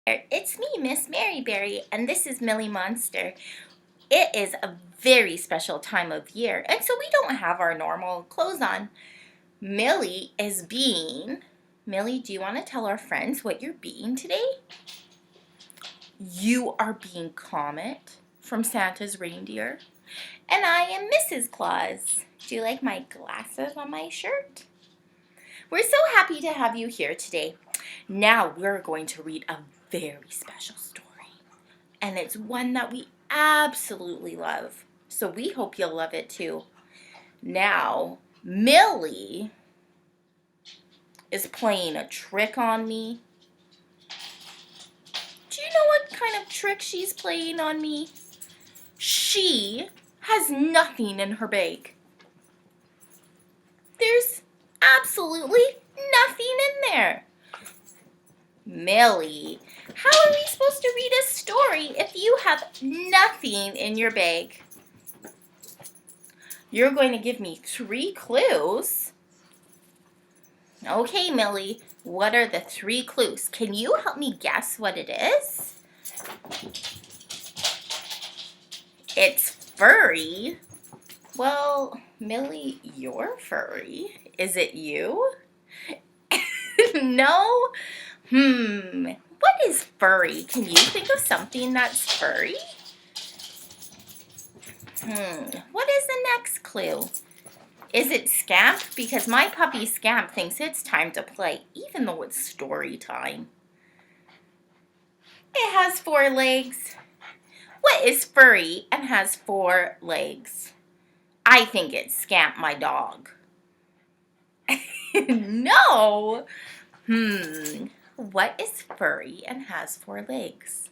It's me, Miss Maryberry, and this is Millie Monster. It is a very special time of year, and so we don't have our normal clothes on. Millie is being... Millie, do you want to tell our friends what you're being today? You are being Comet from Santa's reindeer, and I am Mrs. Claus. Do you like my glasses on my shirt? We're so happy to have you here today. Now we're going to read a very special story, and it's one that we absolutely love. So we hope you'll love it too. Now, Millie is playing a trick on me. Do you know what kind of trick she's playing on me? She has nothing in her bag. There's absolutely nothing in there. Millie, how are we supposed to read a story if you have nothing in your bag? You're going to give me 3 clues. Okay, Millie, what are the 3 clues? Can you help me guess what it is? It's furry. Well, Millie, you're furry. Is it you? No? What is furry? Can you think of something that's furry? What is the next clue? Is it Scamp? Because my puppy Scamp thinks it's time to play, even though it's story time. It has 4 legs. What is furry and has 4 legs? I think it's Scamp, my dog. No! What is furry and has 4 legs?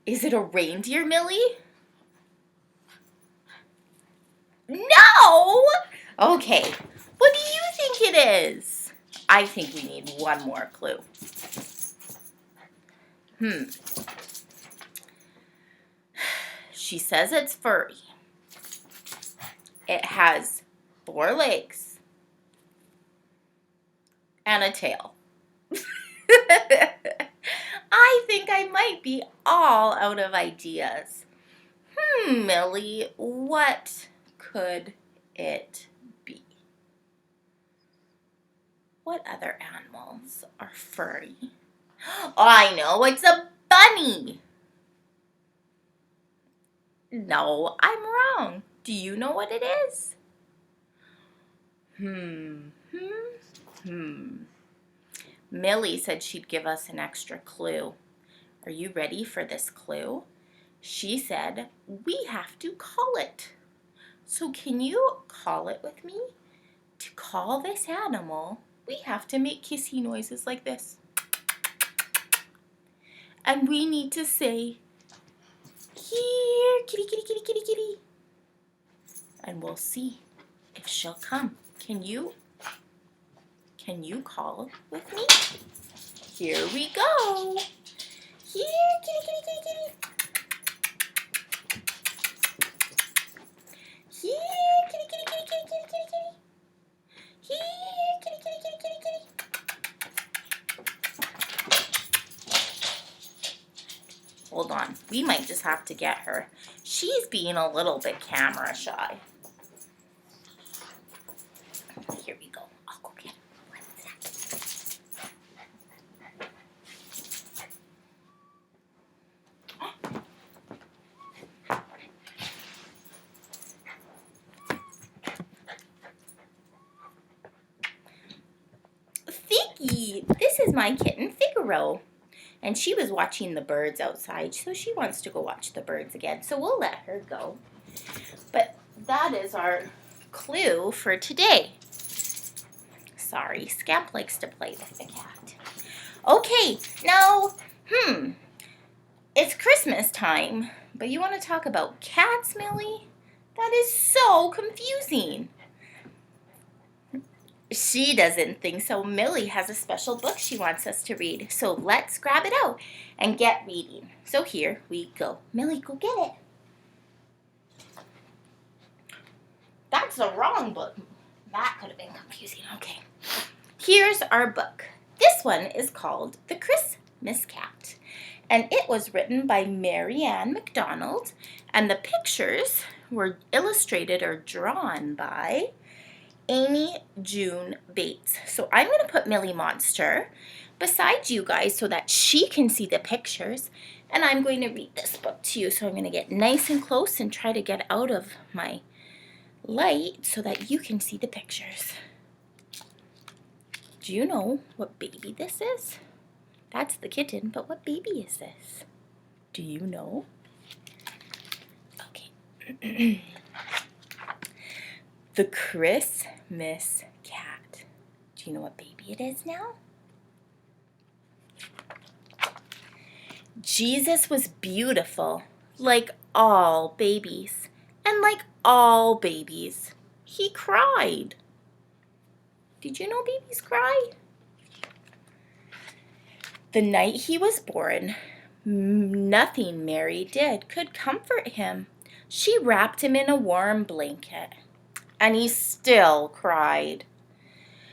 Is it a reindeer, Millie? No! Okay, what do you think it is? I think we need one more clue. She says it's furry. It has 4 legs and a tail. I think I might be all out of ideas. Millie, what could it be? What other animals are furry? Oh, I know, it's a bunny. No, I'm wrong. Do you know what it is? Millie said she'd give us an extra clue. Are you ready for this clue? She said we have to call it. So can you call it with me? To call this animal, we have to make kissy noises like this. And we need to say, here, kitty, kitty, kitty, kitty, kitty. And we'll see if she'll come. Can you call with me? Here we go. Here, kitty, kitty, kitty, kitty. Here, kitty, kitty, kitty, kitty, kitty, kitty, kitty. Here, kitty, kitty, kitty, kitty, kitty. Hold on, we might just have to get her. She's being a little bit camera shy. Here we go. I'll go get her. 1 second. Figgy, this is my kitten Figaro. And she was watching the birds outside, so she wants to go watch the birds again. So we'll let her go. But that is our clue for today. Sorry, Scamp likes to play with the cat. Okay, now, it's Christmas time, but you want to talk about cats, Millie? That is so confusing. She doesn't think so. Millie has a special book she wants us to read. So let's grab it out and get reading. So here we go. Millie, go get it. That's the wrong book. That could have been confusing. Okay. Here's our book. This one is called The Miss Cat. And it was written by Maryann Macdonald, and the pictures were illustrated or drawn by Amy June Bates. So I'm going to put Millie Monster beside you guys so that she can see the pictures. And I'm going to read this book to you. So I'm going to get nice and close and try to get out of my light so that you can see the pictures. Do you know what baby this is? That's the kitten, but what baby is this? Do you know? Okay. The Christmas cat. Do you know what baby it is now? Jesus was beautiful, like all babies. And like all babies, he cried. Did you know babies cry? The night he was born, nothing Mary did could comfort him. She wrapped him in a warm blanket, and he still cried.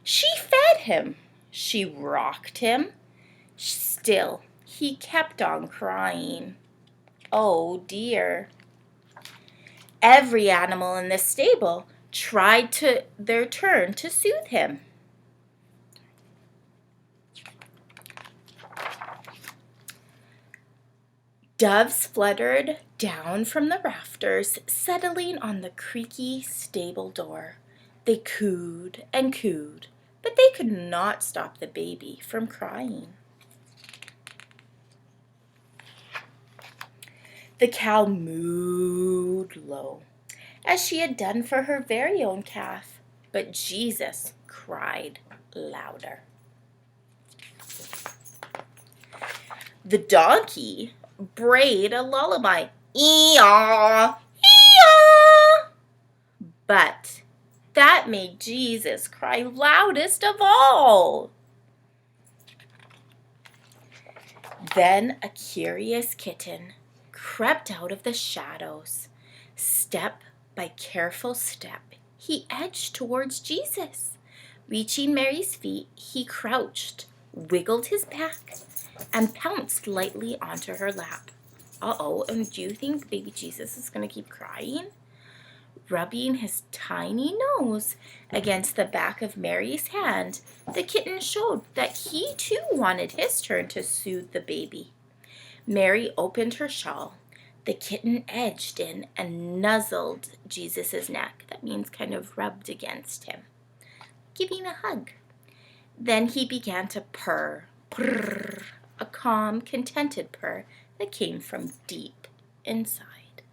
She fed him. She rocked him. Still, he kept on crying. Oh dear. Every animal in the stable tried to their turn to soothe him. Doves fluttered down from the rafters, settling on the creaky stable door. They cooed and cooed, but they could not stop the baby from crying. The cow mooed low, as she had done for her very own calf, but Jesus cried louder. The donkey brayed a lullaby, ee-yaw, ee-yaw. But that made Jesus cry loudest of all. Then a curious kitten crept out of the shadows. Step by careful step, he edged towards Jesus. Reaching Mary's feet, he crouched, wiggled his back, and pounced lightly onto her lap. Uh-oh, and do you think baby Jesus is going to keep crying? Rubbing his tiny nose against the back of Mary's hand, the kitten showed that he too wanted his turn to soothe the baby. Mary opened her shawl. The kitten edged in and nuzzled Jesus' neck. That means kind of rubbed against him, giving a hug. Then he began to purr, purr, a calm, contented purr that came from deep inside.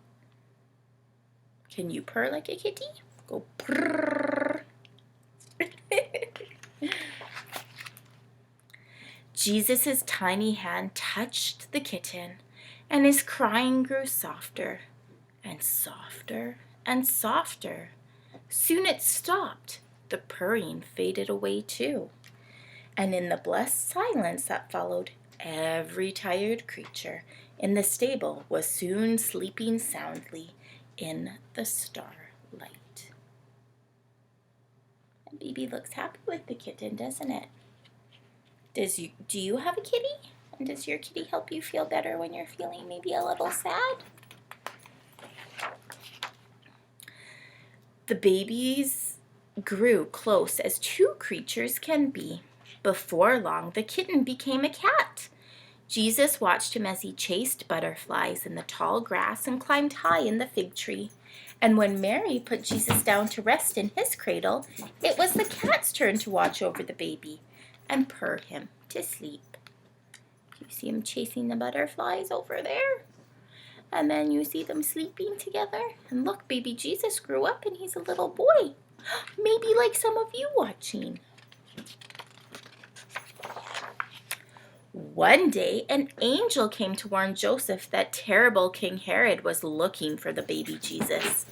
Can you purr like a kitty? Go purr. Jesus' tiny hand touched the kitten, and his crying grew softer and softer and softer. Soon it stopped. The purring faded away too. And in the blessed silence that followed, every tired creature in the stable was soon sleeping soundly in the starlight. And baby looks happy with the kitten, doesn't it? Do you have a kitty? And does your kitty help you feel better when you're feeling maybe a little sad? The babies grew close as two creatures can be. Before long, the kitten became a cat. Jesus watched him as he chased butterflies in the tall grass and climbed high in the fig tree. And when Mary put Jesus down to rest in his cradle, it was the cat's turn to watch over the baby and purr him to sleep. You see him chasing the butterflies over there? And then you see them sleeping together. And look, baby Jesus grew up and he's a little boy. Maybe like some of you watching. One day, an angel came to warn Joseph that terrible King Herod was looking for the baby Jesus.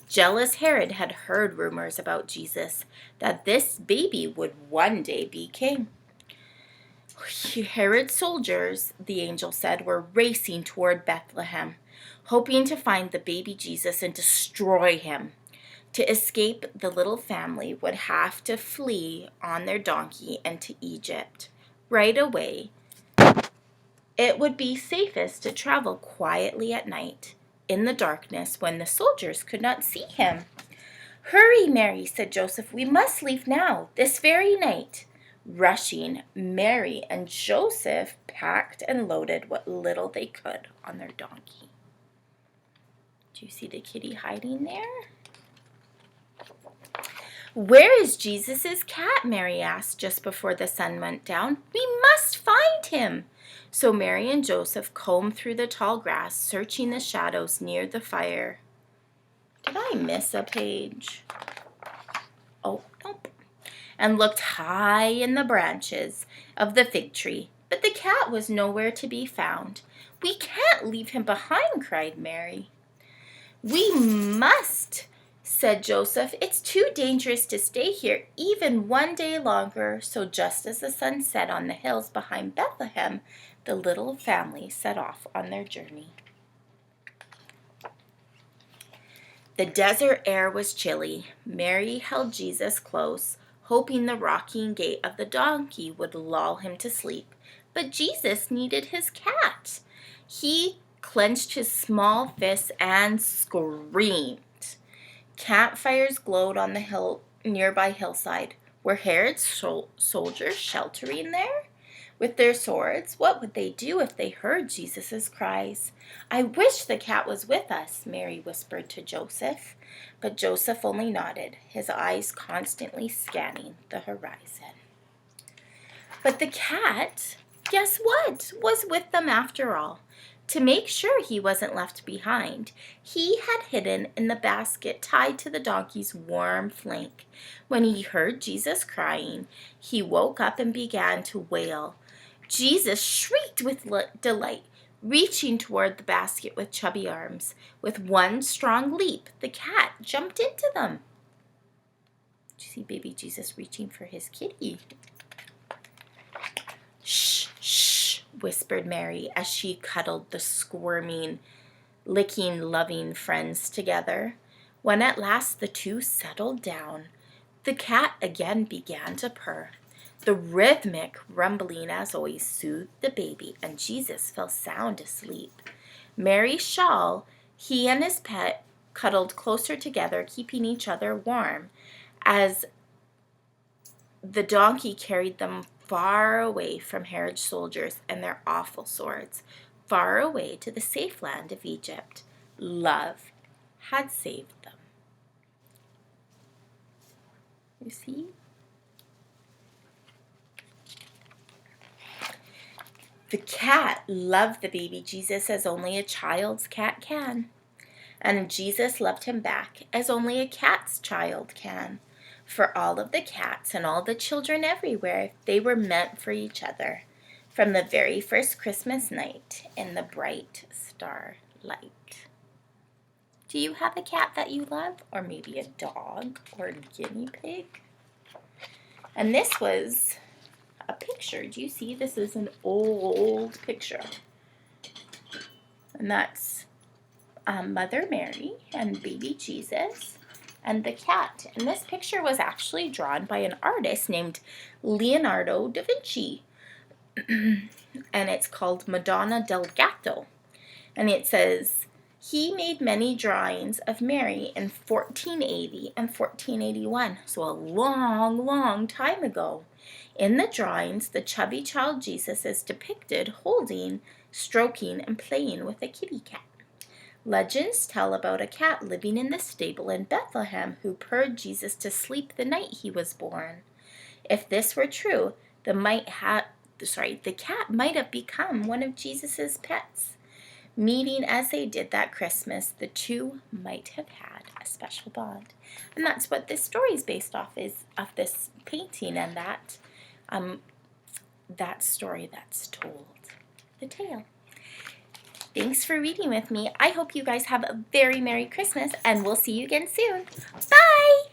Jealous Herod had heard rumors about Jesus, that this baby would one day be king. Herod's soldiers, the angel said, were racing toward Bethlehem, hoping to find the baby Jesus and destroy him. To escape, the little family would have to flee on their donkey into Egypt. Right away, It would be safest to travel quietly at night, in the darkness when the soldiers could not see him. "Hurry, Mary," said Joseph. "We must leave now, this very night." Rushing, Mary and Joseph packed and loaded what little they could on their donkey. Do you see the kitty hiding there? "Where is Jesus' cat?" Mary asked just before the sun went down. "We must find him." So Mary and Joseph combed through the tall grass, searching the shadows near the fire. Did I miss a page? Oh, nope. And looked high in the branches of the fig tree, but the cat was nowhere to be found. "We can't leave him behind," cried Mary. "We must," said Joseph. "It's too dangerous to stay here even one day longer." So just as the sun set on the hills behind Bethlehem, the little family set off on their journey. The desert air was chilly. Mary held Jesus close, hoping the rocking gait of the donkey would lull him to sleep. But Jesus needed his cat. He clenched his small fists and screamed. Campfires glowed on the nearby hillside. Were Herod's soldiers sheltering there? With their swords, what would they do if they heard Jesus' cries? "I wish the cat was with us," Mary whispered to Joseph. But Joseph only nodded, his eyes constantly scanning the horizon. But the cat, guess what, was with them after all. To make sure he wasn't left behind, he had hidden in the basket tied to the donkey's warm flank. When he heard Jesus crying, he woke up and began to wail. Jesus shrieked with delight, reaching toward the basket with chubby arms. With one strong leap, the cat jumped into them. Did you see baby Jesus reaching for his kitty? "Shh, shh," whispered Mary as she cuddled the squirming, licking, loving friends together. When at last the two settled down, the cat again began to purr. The rhythmic rumbling, as always, soothed the baby, and Jesus fell sound asleep. Mary's shawl, he and his pet cuddled closer together, keeping each other warm, as the donkey carried them far away from Herod's soldiers and their awful swords, far away to the safe land of Egypt. Love had saved them. You see? The cat loved the baby Jesus as only a child's cat can. And Jesus loved him back as only a cat's child can. For all of the cats and all the children everywhere, they were meant for each other. From the very first Christmas night in the bright starlight. Do you have a cat that you love? Or maybe a dog or a guinea pig? And this was a picture. Do you see? This is an old picture. And that's Mother Mary and baby Jesus and the cat. And this picture was actually drawn by an artist named Leonardo da Vinci. And it's called Madonna del Gatto. And it says, he made many drawings of Mary in 1480 and 1481. So a long, long time ago. In the drawings, the chubby child Jesus is depicted holding, stroking, and playing with a kitty cat. Legends tell about a cat living in the stable in Bethlehem who purred Jesus to sleep the night he was born. If this were true, the cat might have become one of Jesus' pets. Meeting as they did that Christmas, the two might have had a special bond. And that's what this story is based off of this painting and that story that's told, the tale. Thanks for reading with me. I hope you guys have a very Merry Christmas, and we'll see you again soon. Bye!